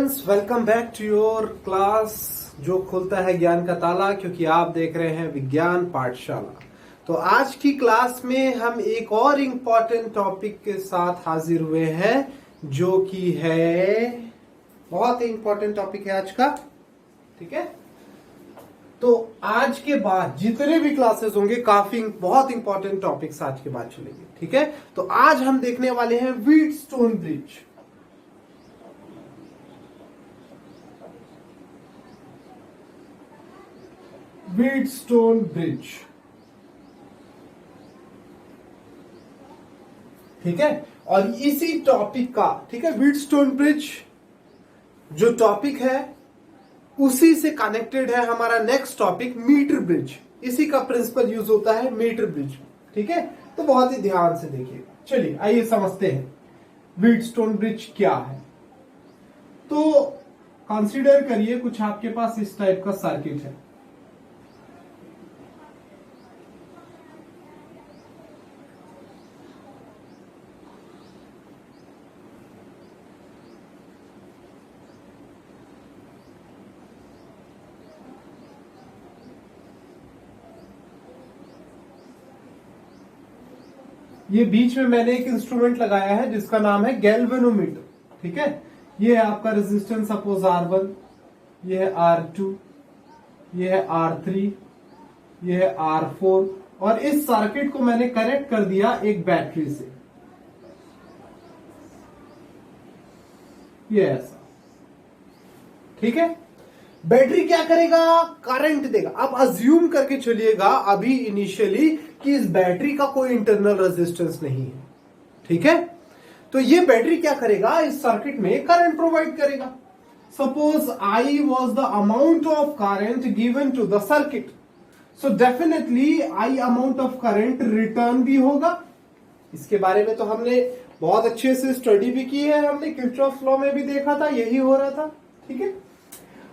Students, welcome back to your class जो खुलता है ज्ञान का ताला, क्योंकि आप देख रहे हैं विज्ञान पाठशाला। तो आज की क्लास में हम एक और इम्पॉर्टेंट टॉपिक के साथ हाजिर हुए हैं, जो कि है बहुत ही इम्पॉर्टेंट टॉपिक है आज का। ठीक है, तो आज के बाद जितने भी क्लासेस होंगे काफी बहुत इंपॉर्टेंट टॉपिक्स आज के बाद चलेंगे। ठीक है, तो आज हम देखने वाले हैं व्हीटस्टोन ब्रिज। व्हीटस्टोन ब्रिज, ठीक है। और इसी टॉपिक का, ठीक है, व्हीटस्टोन ब्रिज जो टॉपिक है उसी से कनेक्टेड है हमारा नेक्स्ट टॉपिक मीटर ब्रिज। इसी का प्रिंसिपल यूज होता है मीटर ब्रिज। ठीक है, तो बहुत ही ध्यान से देखिएगा। चलिए आइए समझते हैं व्हीटस्टोन ब्रिज क्या है। तो कंसीडर करिए कुछ आपके पास इस टाइप का सर्किट है। ये बीच में मैंने एक इंस्ट्रूमेंट लगाया है जिसका नाम है गैल्वेनोमीटर। ठीक है, ये है आपका रेजिस्टेंस, सपोज R1, ये है R2, ये है R3, ये है R4, और इस सर्किट को मैंने कनेक्ट कर दिया एक बैटरी से। ये ऐसा, ठीक है। बैटरी क्या करेगा? करंट देगा। अब अज्यूम करके चलिएगा अभी इनिशियली कि इस बैटरी का कोई इंटरनल रेजिस्टेंस नहीं है। ठीक है, तो ये बैटरी क्या करेगा? इस सर्किट में करंट प्रोवाइड करेगा। Suppose I was the amount of current given to the circuit, so definitely I amount of current return भी होगा। इसके बारे में तो हमने बहुत अच्छे से स्टडी भी की है, हमने किरचॉफ लॉ में भी देखा था, यही हो रहा था। ठीक है,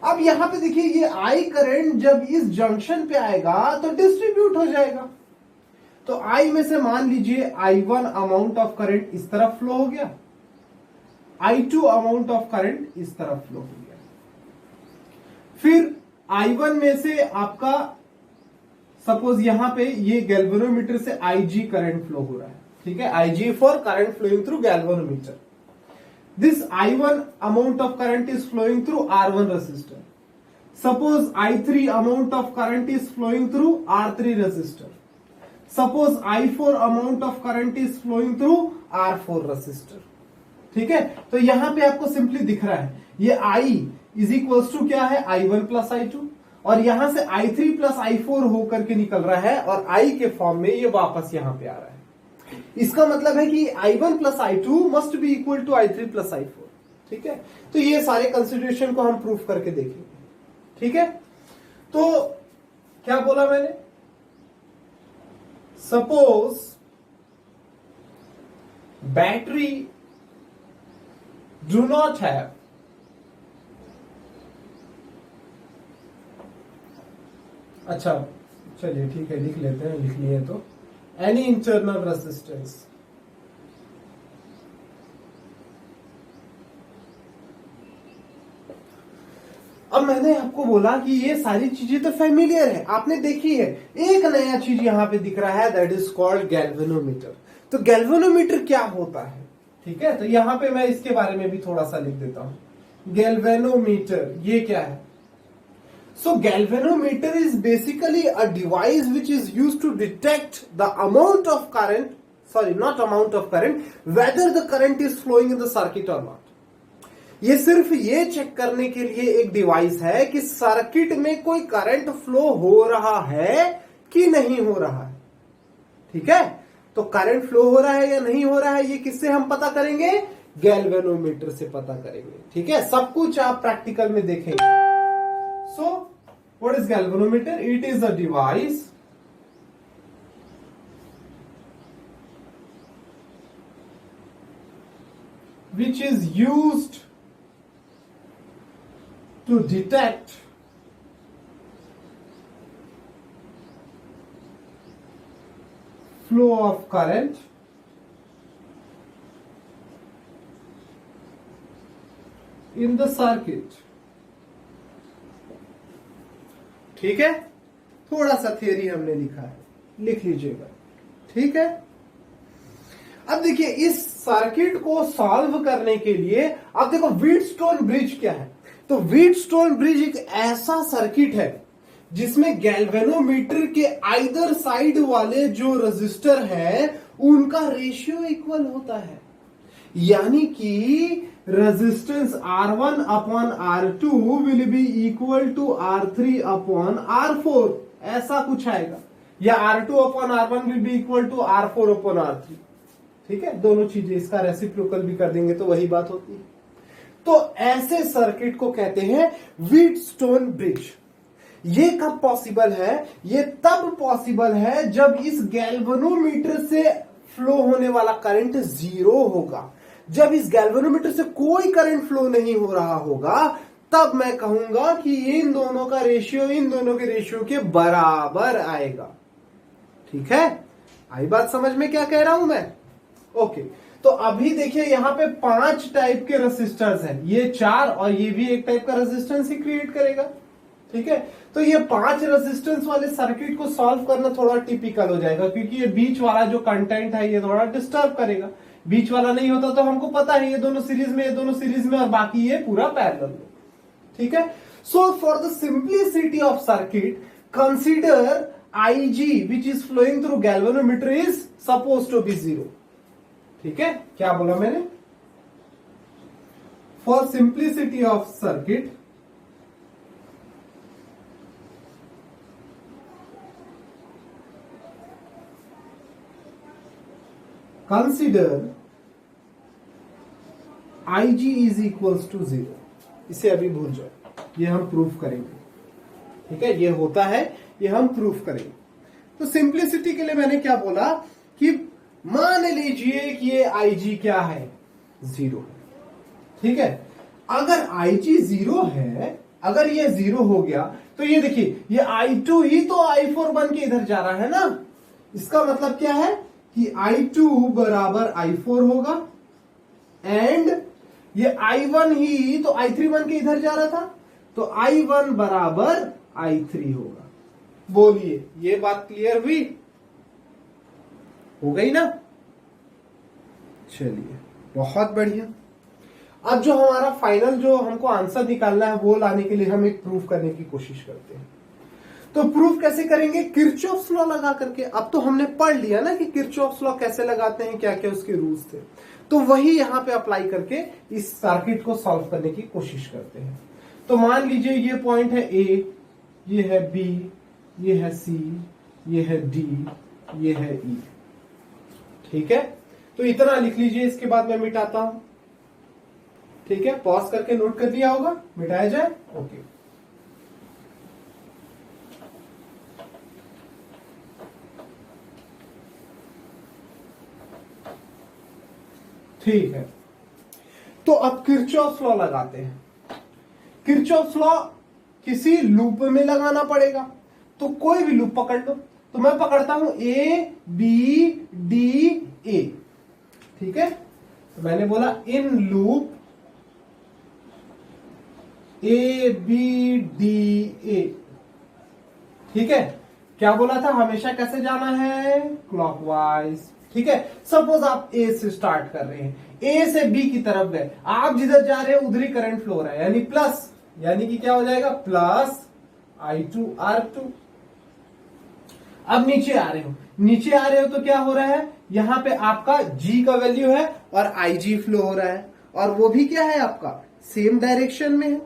अब यहां पे देखिए ये I करंट जब इस जंक्शन पे आएगा तो डिस्ट्रीब्यूट हो जाएगा। तो I में से मान लीजिए I1 अमाउंट ऑफ करंट इस तरफ फ्लो हो गया, I2 अमाउंट ऑफ करंट इस तरफ फ्लो हो गया। फिर I1 में से आपका सपोज यहां पे ये गैल्वेनोमीटर से IG करंट फ्लो हो रहा है। ठीक है, IG for current flowing through galvanometer. This I1 amount of current is flowing through R1 resistor. Suppose I3 amount of current is flowing through R3 resistor. Suppose I4 amount of current is flowing through R4 resistor. ठीक है, तो यहां पे आपको simply दिख रहा है ये I इज इक्वल्स टू क्या है? I1 प्लस I2, और यहां से I3 प्लस I4 होकर के निकल रहा है और I के फॉर्म में ये वापस यहां पे आ रहा है। इसका मतलब है कि I1 plus I2 must be equal to I3 plus I4। ठीक है, तो ये सारे कंसिडरेशन को हम प्रूफ करके देखेंगे। ठीक है, तो क्या बोला मैंने? Suppose battery do not have अच्छा चलिए ठीक है, लिख लेते हैं, लिख लिए तो any internal resistance। अब मैंने आपको बोला कि ये सारी चीजें तो फेमिलियर है, आपने देखी है। एक नया चीज यहां पे दिख रहा है, दैट इज कॉल्ड गैल्वेनोमीटर। तो गैल्वेनोमीटर क्या होता है? ठीक है, तो यहां पे मैं इसके बारे में भी थोड़ा सा लिख देता हूं। गैल्वेनोमीटर ये क्या है? So galvanometer is basically a device which is used to detect the amount of current, sorry not amount of current, whether the current is flowing in the circuit or not। ये सिर्फ ये check करने के लिए एक device है कि circuit में कोई करंट फ्लो हो रहा है कि नहीं हो रहा है। ठीक है, तो करंट फ्लो हो रहा है या नहीं हो रहा है ये किससे हम पता करेंगे? गैल्वेनोमीटर से पता करेंगे। ठीक है, सब कुछ आप प्रैक्टिकल में देखेंगे। So, what is galvanometer? It is a device which is used to detect flow of current in the circuit. ठीक है, थोड़ा सा थियरी हमने लिखा है, लिख लीजिएगा। ठीक है, अब देखिए इस सर्किट को सॉल्व करने के लिए अब देखो व्हीटस्टोन ब्रिज क्या है। तो व्हीटस्टोन ब्रिज एक ऐसा सर्किट है जिसमें गैल्वेनोमीटर के आइदर साइड वाले जो रजिस्टर है उनका रेशियो इक्वल होता है, यानी कि resistance R1 upon R2 will be equal to R3 upon R4, ऐसा कुछ आएगा, या R2 upon R1 will be equal to R4 upon R3। ठीक है, दोनों चीजें, इसका रेसिप्रोकल भी कर देंगे तो वही बात होती है। तो ऐसे सर्किट को कहते हैं व्हीटस्टोन ब्रिज। ये कब पॉसिबल है? ये तब पॉसिबल है जब इस गैल्वेनोमीटर से फ्लो होने वाला करंट जीरो होगा। जब इस गैल्वेनोमीटर से कोई करंट फ्लो नहीं हो रहा होगा तब मैं कहूंगा कि इन दोनों का रेशियो इन दोनों के रेशियो के बराबर आएगा। ठीक है, आई बात समझ में क्या कह रहा हूं मैं? ओके, तो अभी देखिए यहां पे 5 टाइप के रेसिस्टर्स हैं, ये 4 और ये भी एक टाइप का रेजिस्टेंस ही क्रिएट करेगा। ठीक है, तो ये 5 रेजिस्टेंस वाले सर्किट को सॉल्व करना थोड़ा टिपिकल हो जाएगा, क्योंकि ये बीच वाला जो कंटेंट है ये थोड़ा डिस्टर्ब करेगा। बीच वाला नहीं होता तो हमको पता है ये दोनों सीरीज में, ये दोनों सीरीज में, और बाकी ये पूरा पैरेलल में। ठीक है, so for the simplicity of circuit consider IG which is flowing through galvanometer is suppose to be 0। ठीक है, क्या बोला मैंने? For simplicity of circuit consider IG is equals to 0। इसे अभी भूल जाओ, ये हम प्रूफ करेंगे। ठीक है, ये होता है, ये हम प्रूफ करेंगे। तो सिंप्लिसिटी के लिए मैंने क्या बोला कि मान लीजिए कि ये IG क्या है? 0। ठीक है, अगर IG 0 है, अगर ये 0 हो गया तो ये देखिए ये I2 ही तो I4 बन के इधर जा रहा है ना। इसका मतलब क्या है कि I2 बराबर I4 होगा, एंड ये I1 ही तो I3 बन के इधर जा रहा था, तो I1 बराबर I3 होगा। बोलिए, ये बात क्लियर हुई? हो गई ना? चलिए, बहुत बढ़िया। अब जो हमारा फाइनल जो हमको आंसर निकालना है वो लाने के लिए हम एक प्रूफ करने की कोशिश करते हैं। तो प्रूफ कैसे करेंगे? किरचॉफ्स लॉ लगा करके। अब तो हमने पढ़ लिया ना कि किरचॉफ्स लॉ कैसे लगाते हैं, क्या क्या उसके रूल्स थे, तो वही यहां पे अप्लाई करके इस सर्किट को सॉल्व करने की कोशिश करते हैं। तो मान लीजिए ये पॉइंट है A, ये है B, ये है C, ये है D, ये है E। ठीक है, तो इतना लिख लीजिए, इसके बाद मैं मिटाता हूं। ठीक है, पॉज करके नोट कर दिया होगा, मिटाया जाए। ओके, ठीक है, तो अब किरचॉफ्स लॉ लगाते हैं। किरचॉफ्स लॉ किसी लूप में लगाना पड़ेगा, तो कोई भी लूप पकड़ लो। तो मैं पकड़ता हूं A B D A। ठीक है, तो मैंने बोला in loop A B D A। ठीक है, क्या बोला था? हमेशा कैसे जाना है? क्लॉकवाइज। ठीक है, सपोज आप A से स्टार्ट कर रहे हैं, A से B की तरफ गए, आप जिधर जा रहे हैं उधर ही करंट फ्लो हो रहा है, यानी प्लस, यानी कि क्या हो जाएगा? Plus I2 R2। अब नीचे आ रहे हो, नीचे आ रहे हो तो क्या हो रहा है? यहां पे आपका G का वैल्यू है और IG फ्लो हो रहा है, और वो भी क्या है आपका? सेम डायरेक्शन में है।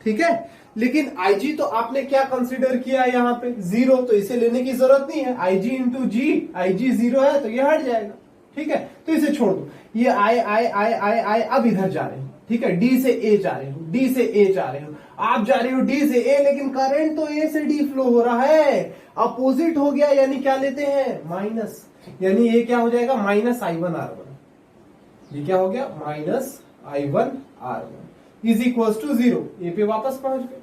ठीक है, लेकिन IG तो आपने क्या कंसीडर किया यहां पे? 0, तो इसे लेने की जरूरत नहीं है। IG इंटू G, IG 0 है तो ये हट जाएगा। ठीक है, तो इसे छोड़ दो। ये I अब इधर जा रहे हो। ठीक है, D से A जा रहे हो, D से A जा रहे हो, आप जा रहे हो D से A, लेकिन करंट तो A से D फ्लो हो रहा है, अपोजिट हो गया, यानी क्या लेते हैं? माइनस, यानी ये क्या हो जाएगा? Minus I1 R1। ये क्या हो गया? Minus I1 R1 is equal to 0। A पे वापस पहुंच गए।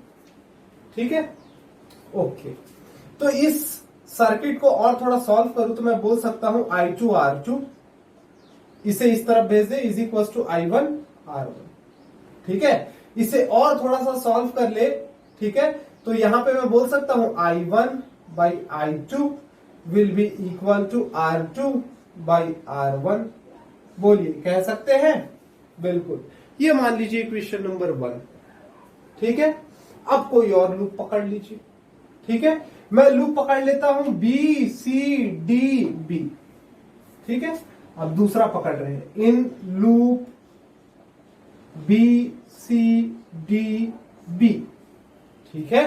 ठीक है, ओके, तो इस सर्किट को और थोड़ा सॉल्व करूं तो मैं बोल सकता हूं I2 R2, इसे इस तरफ भेज दे, is equal to I1 R1। ठीक है, इसे और थोड़ा सा सॉल्व कर ले, ठीक है, तो यहां पे मैं बोल सकता हूं I1 by I2 will be equal to R2 by R1। बोलिए, कह सकते हैं? बिल्कुल। ये मान लीजिए इक्वेशन नंबर 1, ठीक है। अब कोई और लूप पकड़ लीजिए, ठीक है। मैं लूप पकड़ लेता हूं B C D B, ठीक है। अब दूसरा पकड़ रहे हैं, in loop B C D B, ठीक है।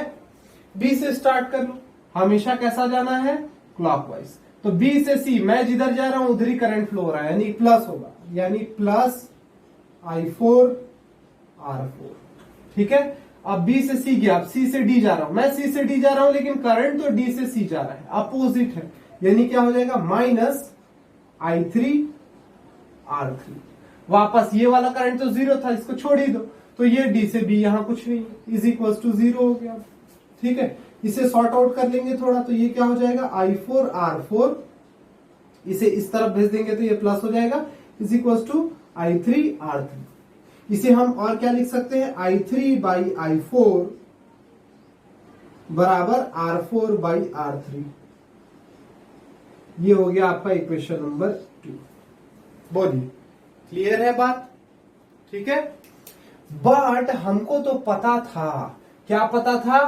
B से स्टार्ट कर लो, हमेशा कैसा जाना है? क्लॉकवाइज। तो B से C, मैं जिधर जा रहा हूं उधर ही करंट फ्लो हो रहा है, यानी प्लस होगा, यानी प्लस I4 R4, ठीक है। अब B से C गया, अब C से D जा रहा हूं, मैं C से D जा रहा हूं, लेकिन करंट तो D से C जा रहा है, अपोजिट है, यानी क्या हो जाएगा? Minus I3 R3। वापस ये वाला करंट तो जीरो था, इसको छोड़ ही दो, तो ये D से B यहां कुछ नहीं, इज इक्वल टू 0 हो गया, ठीक है। इसे सॉर्ट आउट कर लेंगे थोड़ा, तो ये क्या हो जाएगा? I4 R4, इसे इस तरफ भेज देंगे तो ये प्लस हो जाएगा, is equal to I3 R3। इसे हम और क्या लिख सकते हैं? I3 बाई I4 बराबर R4 बाई R3। ये हो गया आपका इक्वेशन नंबर 2। बोलिए, क्लियर है बात? ठीक है। बट हमको तो पता था, क्या पता था?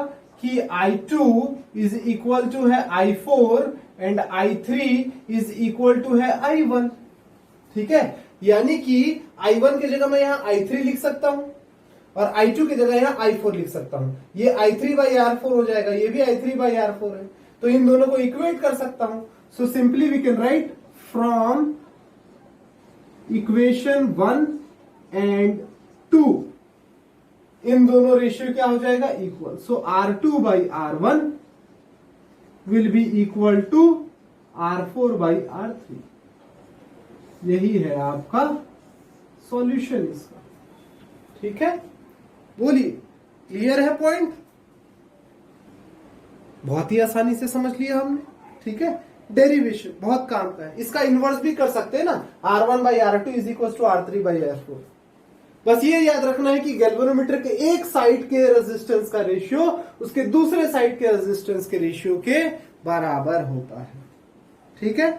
कि I2 इज इक्वल टू है I4 and I3 is equal to है I1, ठीक है। यानी कि I1 की जगह मैं यहां I3 लिख सकता हूं और I2 की जगह यहां I4 लिख सकता हूं। ये I3 बाई R4 हो जाएगा, ये भी I3 बाई R4 है, तो इन दोनों को इक्वेट कर सकता हूं। So simply we can write from equation 1 and 2, इन दोनों रेशियो क्या हो जाएगा? Equal. So R2 by R1 will be equal to R4 by R3। यही है आपका सॉल्यूशन इसका, ठीक है। बोलिए, क्लियर है पॉइंट? बहुत ही आसानी से समझ लिया हमने, ठीक है। डेरिवेशन बहुत काम का है, इसका इनवर्स भी कर सकते हैं ना, R1 by R2 is equal to R3 by R4। बस ये याद रखना है कि गैल्वेनोमीटर के एक साइड के रेजिस्टेंस का रेशियो उसके दूसरे साइड के रेजिस्टेंस के रेशियो के बराबर होता है, ठीक है।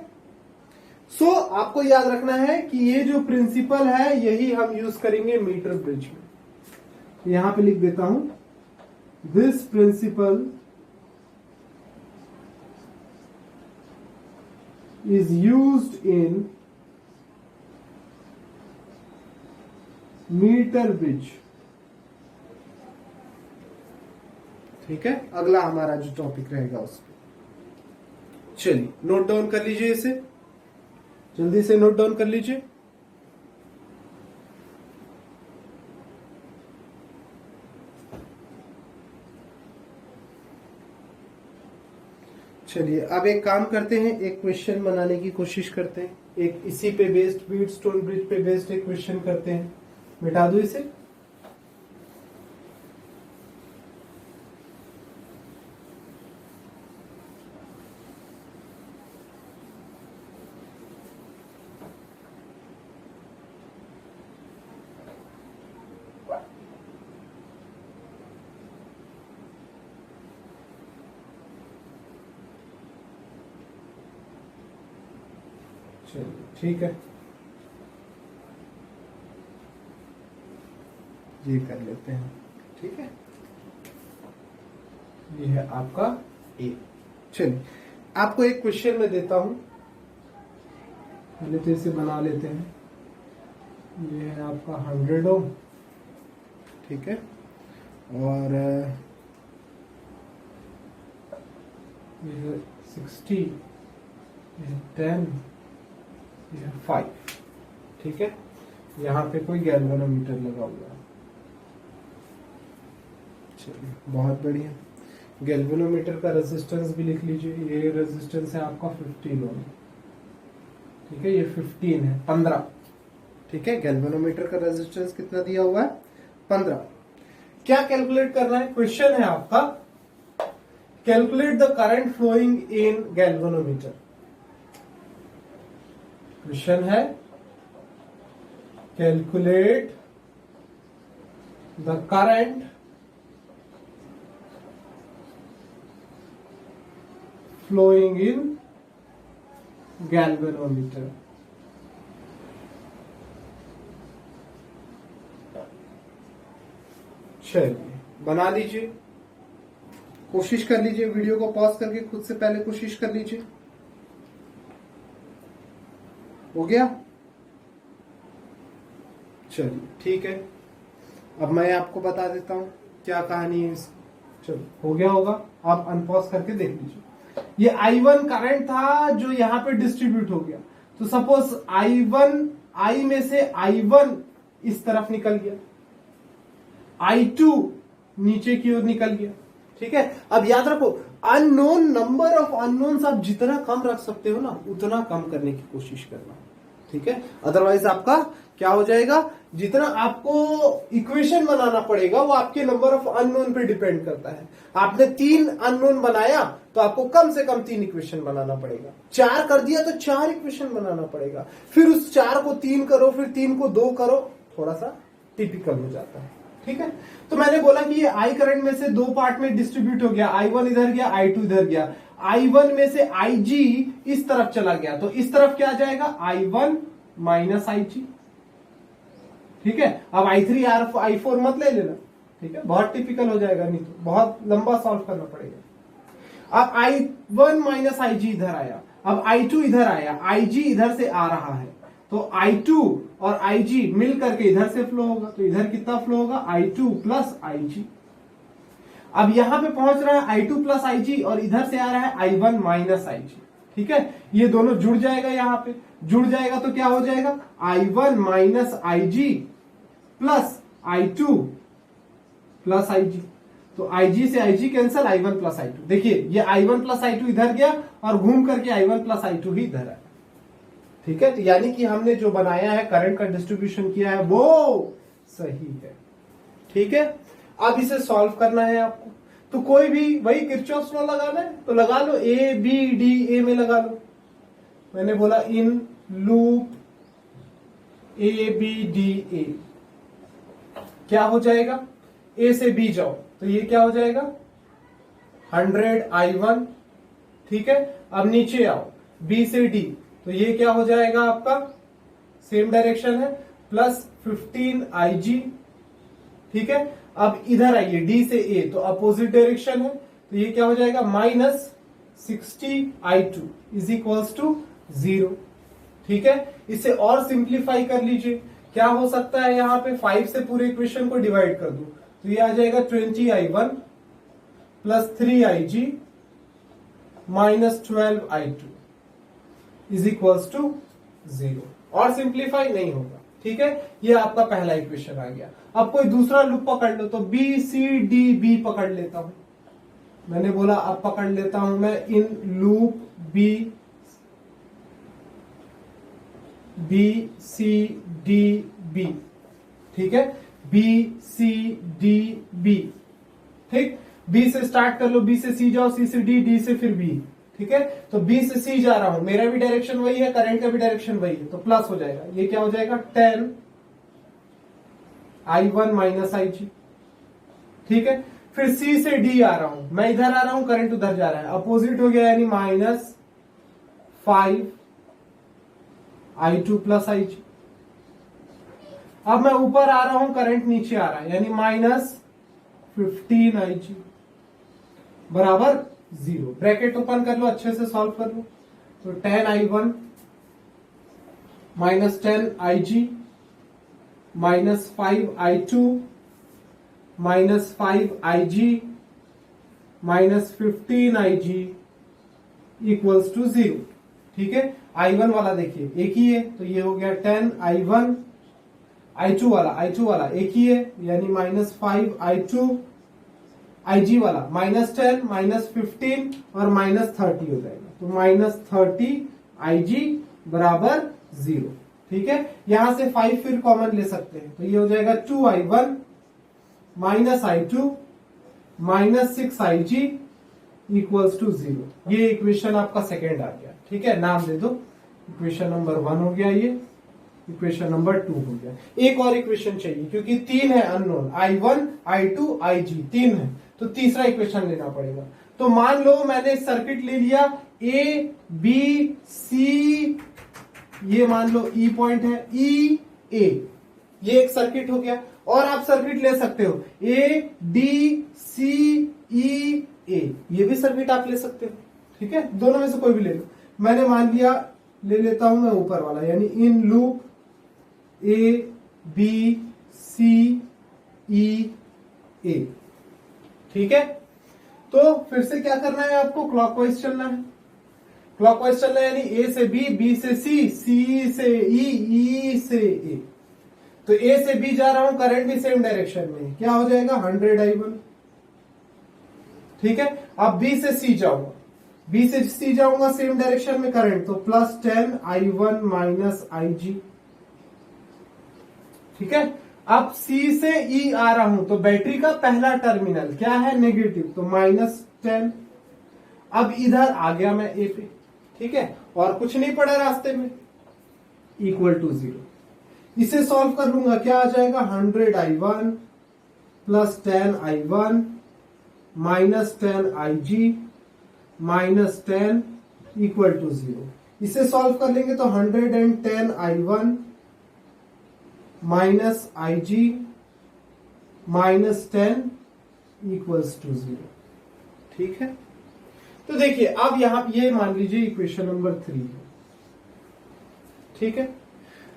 सो आपको याद रखना है कि ये जो प्रिंसिपल है यही हम यूज करेंगे मीटर ब्रिज में। यहां पे लिख देता हूं, this principle is used in meter bridge, ठीक है। अगला हमारा जो टॉपिक रहेगा उस पर चलिए नोट डाउन कर लीजिए, इसे जल्दी से नोट डाउन कर लीजिए। चलिए अब एक काम करते हैं, एक क्वेश्चन बनाने की कोशिश करते हैं, एक इसी पे बेस्ड व्हीटस्टोन ब्रिज पे बेस्ड एक क्वेश्चन करते हैं। मिटा दो इसे। चलिए ठीक है, ये कर लेते हैं, ठीक है। ये है आपका ए। चलिए आपको एक क्वेश्चन में देता हूं, पहले तो इसे बना लेते हैं। ये है आपका 100 ओम, ठीक है, और ये है 60, ये है 10, ये है 5, ठीक है। यहाँ पे कोई गैल्वेनोमीटर लगा हुआ है। चलिए बहुत बढ़िया, गैल्वेनोमीटर का रेजिस्टेंस भी लिख लीजिए। ये रेजिस्टेंस है आपका 15 ओम, ठीक है। ये 15 है, 15, ठीक है। गैल्वेनोमीटर का रेजिस्टेंस कितना दिया हुआ है? 15। क्या कैलकुलेट करना है? क्वेश्चन है आपका, calculate the current flowing in galvanometer. Question है calculate the current flowing in galvanometer. चलिए बना लीजिए, कोशिश कर लीजिए, वीडियो को पॉज करके खुद से पहले कोशिश कर लीजिए। हो गया? चलिए ठीक है, अब मैं आपको बता देता हूं क्या कहानी है इसकी। चलो हो गया होगा, आप अनपॉज करके देख लीजिए। ये I1 करंट था जो यहां पे डिस्ट्रीब्यूट हो गया। तो सपोज I में से I1 इस तरफ निकल गया, I2 नीचे की ओर निकल गया। ठीक है, अब याद रखो अननोन, नंबर ऑफ अननोन्स आप जितना कम रख सकते हो ना उतना कम करने की कोशिश करना। ठीक है, अदरवाइज आपका क्या हो जाएगा, जितना आपको इक्वेशन बनाना पड़ेगा वो आपके नंबर ऑफ अननोन पे डिपेंड करता है। आपने 3 अननोन बनाया तो आपको कम से कम 3 इक्वेशन बनाना पड़ेगा। 4 कर दिया तो 4 इक्वेशन बनाना पड़ेगा, फिर उस 4 को 3 करो, फिर 3 को 2 करो, थोड़ा सा टिपिकल हो जाता है। ठीक है, तो मैंने बोला कि ये I करंट में से 2 पार्ट में डिस्ट्रीब्यूट हो गया, I1 इधर गया, I2 इधर गया। I1 में से IG इस तरफ चला गया, तो इस तरफ क्या आ जाएगा, I1 माइनस IG। ठीक है, अब I3 I4 मत ले लेना। ठीक है, बहुत टिपिकल हो जाएगा, नहीं तो बहुत लंबा सॉल्व करना पड़ेगा। अब I1 माइनस IG इधर आया, अब I2 इधर आया, IG इधर से आ रहा है, तो I2 और IG मिल करके इधर से फ्लो होगा, तो इधर कितना फ्लो होगा, I2 प्लस IG। अब यहां पे पहुंच रहा है I2 प्लस IG और इधर से आ रहा है I1 माइनस IG। ठीक है, ये दोनों जुड़ जाएगा, यहां पे जुड़ जाएगा तो क्या हो जाएगा, I1 minus IG plus I2 plus IG। तो IG से IG cancel, I1 plus I2। देखिए ये I1 प्लस I2 इधर गया और घूम करके I1 प्लस I2 ही इधर आया। ठीक है, तो यानी कि हमने जो बनाया है, करंट का डिस्ट्रीब्यूशन किया है वो सही है। ठीक है, अब इसे सॉल्व करना है आपको, तो कोई भी वही किरचॉफ लॉ लगाना है तो लगा लो, ए बी डी, ए में लगा लो। मैंने बोला in loop A B D A, क्या हो जाएगा, ए से बी जाओ तो ये क्या हो जाएगा 100 I1। ठीक है, अब नीचे आओ बी से डी, तो ये क्या हो जाएगा आपका, सेम डायरेक्शन है, प्लस 15 IG। ठीक है, अब इधर आइए डी से ए, तो अपोजिट डायरेक्शन है, तो ये क्या हो जाएगा minus 60 I2 is equals to 0। ठीक है, इसे और सिंप्लीफाई कर लीजिए, क्या हो सकता है, यहां पे 5 से पूरे इक्वेशन को डिवाइड कर दो, तो ये आ जाएगा 20 I1 plus 3 IG minus 12 I2 is equals to 0। और सिंप्लीफाई नहीं होगा। ठीक है, ये आपका पहला इक्वेशन आ गया। अब कोई दूसरा लूप पकड़ लो, तो बी सी डी बी पकड़ लेता हूं। मैंने बोला अब पकड़ लेता हूं मैं in loop B C D B. ठीक है, बी सी डी बी। ठीक, बी से स्टार्ट कर लो, बी से सी जाओ, सी से डी, डी से फिर बी। ठीक है, तो बी से सी जा रहा हूं, मेरा भी डायरेक्शन वही है, करंट का भी डायरेक्शन वही है, तो प्लस हो जाएगा, ये क्या हो जाएगा 10 I1 माइनस IG। ठीक है, फिर सी से डी आ रहा हूं, मैं इधर आ रहा हूं, करंट उधर जा रहा है, अपोजिट हो गया, यानी माइनस 5 I2 प्लस IG। अब मैं ऊपर आ रहा हूं, करंट नीचे आ रहा है, यानी माइनस 15 IG बराबर 0। ब्रैकेट ओपन कर लो, अच्छे से सॉल्व कर लो, तो 10 I1 minus 10 IG minus 5 I2 minus 5 IG minus 15 IG equals to 0। ठीक है, I1 वाला देखिए एक ही है, तो ये हो गया 10 I1, I2 वाला एक ही है, यानी माइनस 5 I2, IG वाला माइनस 10 माइनस 15 और माइनस 30 हो जाएगा, तो माइनस 30 IG बराबर 0। ठीक है, यहां से 5 फिर कॉमन ले सकते हैं, तो ये हो जाएगा 2 I1 minus I2 minus 6 IG equals to 0। ये इक्वेशन आपका सेकेंड आ गया। ठीक है, नाम दे दो, इक्वेशन नंबर 1 हो गया ये, इक्वेशन नंबर 2 हो गया। एक और इक्वेशन चाहिए क्योंकि 3 है अननोन, I1 I2 IG 3 है, तो तीसरा इक्वेशन लेना पड़ेगा। तो मान लो मैंने सर्किट ले लिया A B C, ये मान लो E पॉइंट है, E A, ये एक सर्किट हो गया। और आप सर्किट ले सकते हो A D C E A, ये भी सर्किट आप ले सकते हो, ठीक है, दोनों में से कोई भी ले लो। मैंने मान लिया, ले लेता हूं मैं ऊपर वाला, यानी in loop A B C E A, ठीक है। तो फिर से क्या करना है आपको, क्लॉकवाइज चलना है। क्लॉकवाइज चलना है यानी A से B, B से C, C से E, E से A। तो A से B जा रहा हूं, करंट भी सेम डायरेक्शन में, क्या हो जाएगा 100I1, ठीक है। अब B से C जाऊंगा, B से C जाऊंगा सेम डायरेक्शन में करंट, तो प्लस 10I1 माइनस IG, ठीक है। अब C से E आ रहा हूं, तो बैटरी का पहला टर्मिनल क्या है, नेगेटिव, तो -10। अब इधर आ गया मैं A पे, ठीक है, और कुछ नहीं पड़ा रास्ते में, इक्वल टू 0। इसे सॉल्व कर लूंगा, क्या आ जाएगा 100I1 plus 10I1 minus 10IG minus 10 equal to 0। इसे सॉल्व कर लेंगे तो 110I1 minus IG minus 10 equals to 0, ठीक है। तो देखिए अब यहां ये मान लीजिए इक्वेशन नंबर 3 है, ठीक है।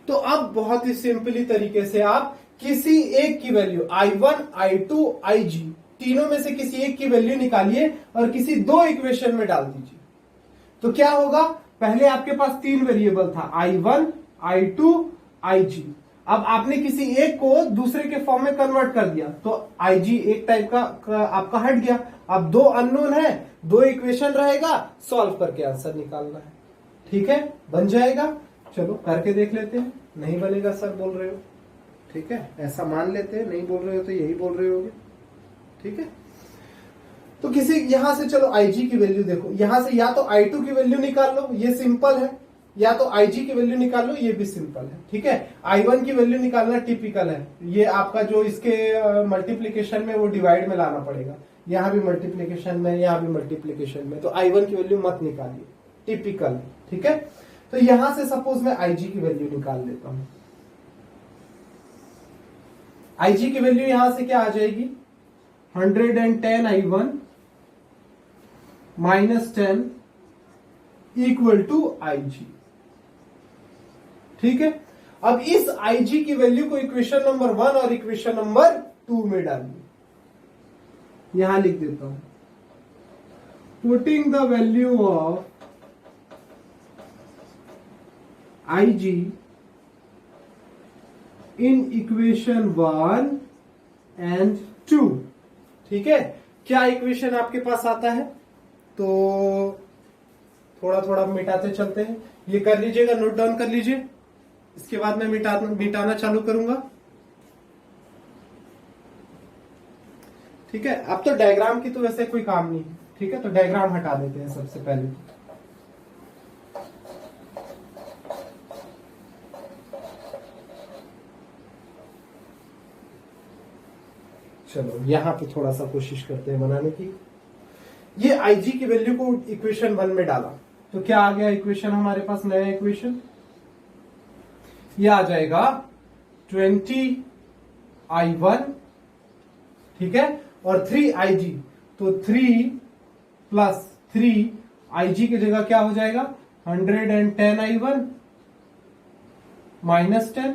तो अब बहुत ही सिंपली तरीके से आप किसी एक की वैल्यू I1 I2 IG तीनों में से किसी एक की वैल्यू निकालिए और किसी दो इक्वेशन में डाल दीजिए। तो क्या होगा, पहले आपके पास 3 वेरिएबल था I1 I2 IG, अब आपने किसी एक को दूसरे के फॉर्म में कन्वर्ट कर दिया, तो IG एक टाइप का आपका हट गया। अब 2 अननोन है, 2 इक्वेशन रहेगा, सॉल्व करके आंसर निकालना है, ठीक है, बन जाएगा। चलो करके देख लेते हैं। नहीं बनेगा सर बोल रहे हो, ठीक है, ऐसा मान लेते हैं, नहीं बोल रहे हो तो यही बोल रहे होगे, ठीक है। तो किसी यहां से चलो IG की वैल्यू देखो, यहां से या तो I2 की वैल्यू निकाल लो, ये सिंपल है, या तो IG की वैल्यू निकाल लो, ये भी सिंपल है, ठीक है। I1 की वैल्यू निकालना टिपिकल है, ये आपका जो इसके मल्टीप्लीकेशन में वो डिवाइड में लाना पड़ेगा, यहां भी मल्टीप्लीकेशन में, यहां भी मल्टीप्लीकेशन में, तो I1 की वैल्यू मत निकालिए, टिपिकल, ठीक है। तो यहां से सपोज मैं IG की वैल्यू निकाल लेता हूं, IG की वैल्यू यहां से क्या आ जाएगी 110I1 minus 10 equal to IG, ठीक है। अब इस IG की वैल्यू को इक्वेशन नंबर 1 और इक्वेशन नंबर 2 में डालिए, यहां लिख देता हूं, putting the value of IG in equation 1 and 2, ठीक है। क्या इक्वेशन आपके पास आता है, तो थोड़ा थोड़ा मिटाते चलते हैं, ये कर लीजिएगा, नोट डाउन कर लीजिए, इसके बाद मैं मिटाना चालू करूंगा, ठीक है। अब तो डायग्राम की तो वैसे कोई काम नहीं है, ठीक है, तो डायग्राम हटा देते हैं सबसे पहले। चलो यहां पे थोड़ा सा कोशिश करते हैं बनाने की। ये IG की वैल्यू को इक्वेशन 1 में डाला, तो क्या आ गया इक्वेशन हमारे पास, नया इक्वेशन, ये आ जाएगा 20I1, ठीक है, और 3IG, तो 3 प्लस 3IG की जगह क्या हो जाएगा 110I1 माइनस 10,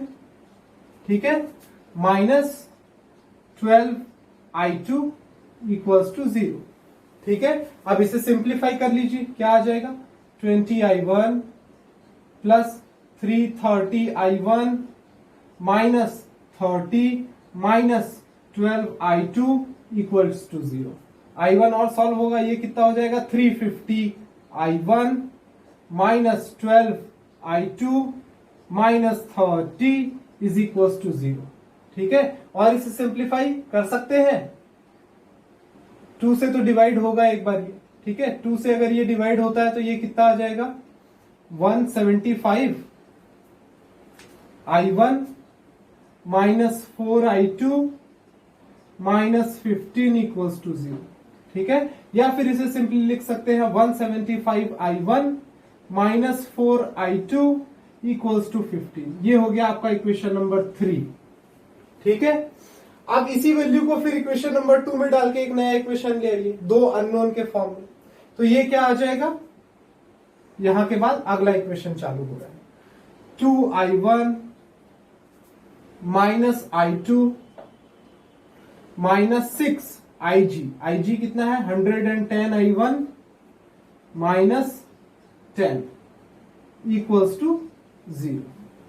ठीक है, माइनस 12I2 इक्वल्स टू 0, ठीक है। अब इसे सिंप्लीफाई कर लीजिए, क्या आ जाएगा 20I1 plus 330I1 minus 30 minus 12I2 equals to 0। I1 और सॉल्व होगा, ये कितना हो जाएगा 350I1 minus 12I2 minus 30 is equals to 0, ठीक है। और इसे सिंप्लीफाई कर सकते हैं, 2 से तो डिवाइड होगा एक बार ये, ठीक है, 2 से अगर ये डिवाइड होता है तो ये कितना आ जाएगा 175 I1 minus 4I2 minus 15 equals to 0। ठीक है, या फिर इसे सिंपली लिख सकते हैं 175I1 minus 4I2 equals to 15। ये हो गया आपका इक्वेशन नंबर 3। ठीक है, अब इसी वैल्यू को फिर इक्वेशन नंबर 2 में डाल के एक नया इक्वेशन ले आइए, दो अननोन के फॉर्म में। तो ये क्या आ जाएगा, यहां के बाद अगला इक्वेशन चालू हो रहा है, 2I1 minus I2 minus 6IG। IG कितना है, 110I1 माइनस 10 इक्वल्स टू 0।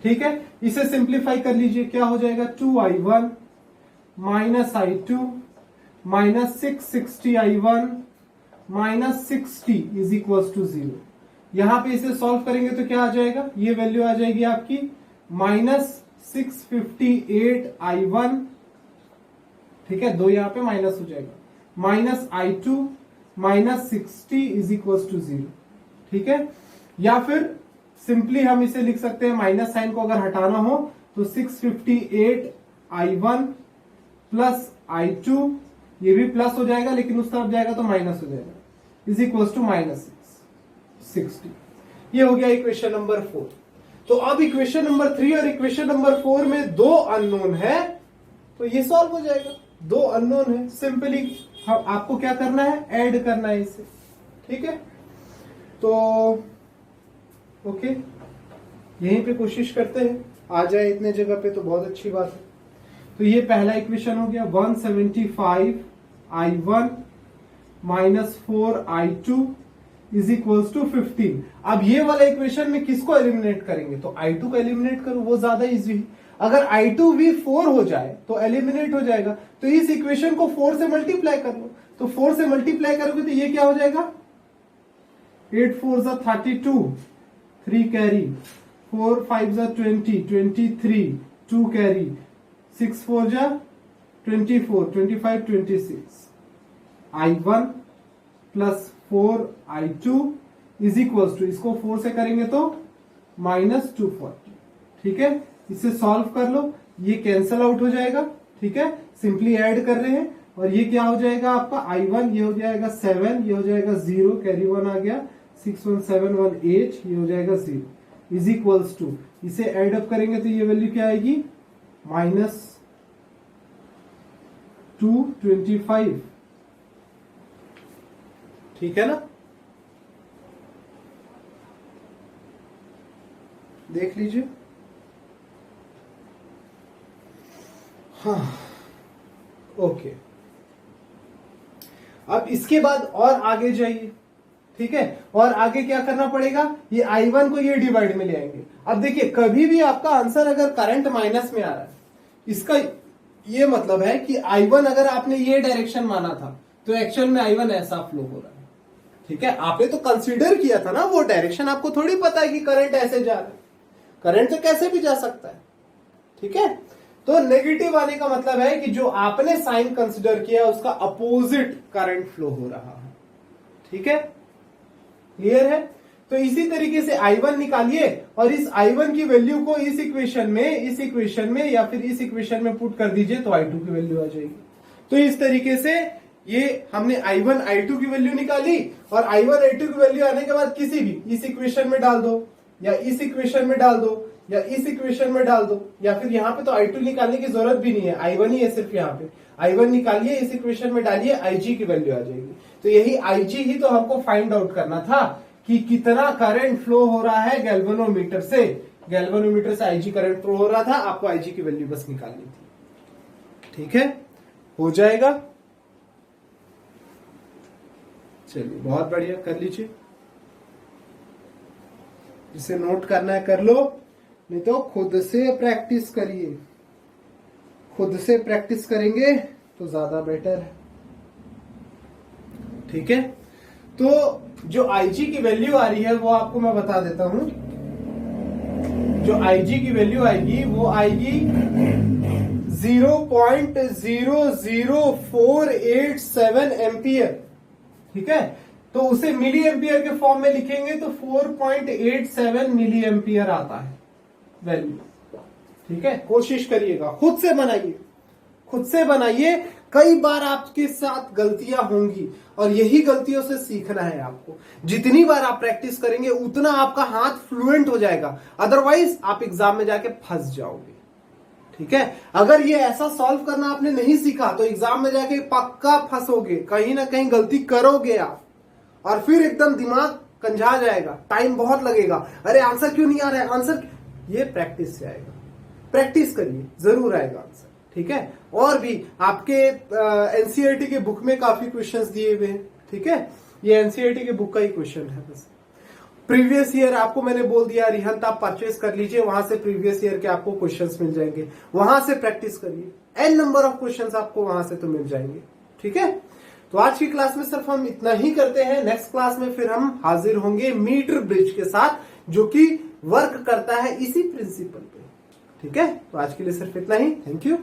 ठीक है, इसे सिंप्लीफाई कर लीजिए, क्या हो जाएगा, 2I1 minus I2 minus 660I1 minus 60 is equals to 0। यहां पे इसे सॉल्व करेंगे तो क्या आ जाएगा, ये वैल्यू आ जाएगी आपकी माइनस 658I1। ठीक है, दो यहां पे माइनस हो जाएगा, minus I2 minus 60 is equals to 0। ठीक है, या फिर सिंपली हम इसे लिख सकते हैं, माइनस साइन को अगर हटाना हो तो 658I1 प्लस I2, ये भी प्लस हो जाएगा लेकिन उस तरफ जाएगा तो माइनस हो जाएगा, इज इक्वल्स टू माइनस 60। ये हो गया इक्वेशन नंबर 4। तो अब इक्वेशन नंबर 3 और इक्वेशन नंबर 4 में दो अननोन है, तो ये सॉल्व हो जाएगा। दो अननोन है, सिंपली आपको क्या करना है, ऐड करना है इसे। ठीक है, तो ओके, यहीं पे कोशिश करते हैं, आ जाए इतने जगह पे तो बहुत अच्छी बात है। तो ये पहला इक्वेशन हो गया, 175I1 minus 4I2 is equals to 15। अब ये वाला इक्वेशन में किसको एलिमिनेट करेंगे, तो I2 को एलिमिनेट करो, वो ज्यादा इजी है। अगर I2 भी 4 हो जाए तो एलिमिनेट हो जाएगा, तो इस इक्वेशन को 4 से मल्टीप्लाई कर लो। तो 4 से मल्टीप्लाई करोगे तो ये क्या हो जाएगा, 8 4 32, 3 carry, 4 5 20, 23, 2 carry, 6 4 24, 25 26। I1 plus 4I2 is equals to, इसको 4 से करेंगे तो माइनस 240। ठीक है, इसे सॉल्व कर लो, ये कैंसल आउट हो जाएगा। ठीक है, सिंपली ऐड कर रहे हैं, और ये क्या हो जाएगा आपका I1, ये हो जाएगा 7, ये हो जाएगा 0, कैरी 1 आ गया, 6 1 7 1 8, ये हो जाएगा 0 इज इक्वल्स टू, इसे एड अप करेंगे तो ये वैल्यू क्या आएगी, माइनस 225। ठीक है ना, देख लीजिए। हाँ, ओके, अब इसके बाद और आगे जाइए। ठीक है, और आगे क्या करना पड़ेगा, ये I1 को ये डिवाइड में ले आएंगे। अब देखिए, कभी भी आपका आंसर अगर करंट माइनस में आ रहा है, इसका ये मतलब है कि I1 अगर आपने ये डायरेक्शन माना था तो एक्चुअल में I1 ऐसा फ्लो हो रहा है। ठीक है, आपने तो कंसीडर किया था ना वो डायरेक्शन, आपको थोड़ी पता है कि करंट ऐसे जा रहा है, करंट तो कैसे भी जा सकता है। ठीक है, तो नेगेटिव आने का मतलब है कि जो आपने साइन कंसीडर किया उसका अपोजिट करंट फ्लो हो रहा है। ठीक है, क्लियर है। तो इसी तरीके से I1 निकालिए और इस I1 की वैल्यू को इस इक्वेशन में या फिर इस इक्वेशन में पुट कर दीजिए तो I2 की वैल्यू आ जाएगी। तो इस तरीके से ये हमने I1 I2 की वैल्यू निकाली, और I1 I2 की वैल्यू आने के बाद किसी भी इस इक्वेशन में डाल दो, या इस इक्वेशन में डाल दो, या इस इक्वेशन में डाल दो, या फिर यहाँ पे तो I2 निकालने की जरूरत भी नहीं है, I1 ही है सिर्फ। यहाँ पे I1 निकालिए, इस इक्वेशन में डालिए, IG की वैल्यू आ जाएगी। तो यही IG ही तो हमको फाइंड आउट करना था कि कितना करंट फ्लो हो रहा है गैल्वेनोमीटर से। गैल्वेनोमीटर से IG करंट फ्लो हो रहा था, आपको IG की वैल्यू बस निकालनी थी। ठीक है, हो जाएगा। चलिए, बहुत बढ़िया, कर लीजिए। जिसे नोट करना है कर लो, नहीं तो खुद से प्रैक्टिस करिए। खुद से प्रैक्टिस करेंगे तो ज्यादा बेटर है। ठीक है, तो जो IG की वैल्यू आ रही है वो आपको मैं बता देता हूं। जो IG की वैल्यू आएगी वो आएगी 0.00487 एम्पियर। ठीक है, तो उसे मिली एम्पियर के फॉर्म में लिखेंगे तो 4.87 मिली एम्पियर आता है वैल्यू। ठीक है, कोशिश करिएगा, खुद से बनाइए, खुद से बनाइए। कई बार आपके साथ गलतियां होंगी और यही गलतियों से सीखना है आपको। जितनी बार आप प्रैक्टिस करेंगे उतना आपका हाथ फ्लुएंट हो जाएगा, अदरवाइज आप एग्जाम में जाके फंस जाओगे। ठीक है, अगर ये ऐसा सॉल्व करना आपने नहीं सीखा तो एग्जाम में जाके पक्का फंसोगे, कहीं ना कहीं गलती करोगे आप, और फिर एकदम दिमाग कंझा जाएगा, टाइम बहुत लगेगा, अरे आंसर क्यों नहीं आ रहा है, आंसर। ये प्रैक्टिस से आएगा, प्रैक्टिस करिए, जरूर आएगा आंसर। ठीक है, और भी आपके एनसीईआरटी के बुक में काफी क्वेश्चंस दिए हुए हैं। ठीक है, ये एनसीईआरटी के बुक का ही क्वेश्चन है बस। प्रीवियस ईयर आपको मैंने बोल दिया, रिहंत आप परचेस कर लीजिए, वहां से प्रीवियस ईयर के आपको क्वेश्चंस मिल जाएंगे, वहां से प्रैक्टिस करिए, एन नंबर ऑफ क्वेश्चंस आपको वहां से तो मिल जाएंगे। ठीक है, तो आज की क्लास में सिर्फ हम इतना ही करते हैं। नेक्स्ट क्लास में फिर हम हाजिर होंगे मीटर ब्रिज के साथ, जो कि वर्क करता है इसी प्रिंसिपल पे। ठीक है, तो आज के लिए सिर्फ इतना ही। Thank you.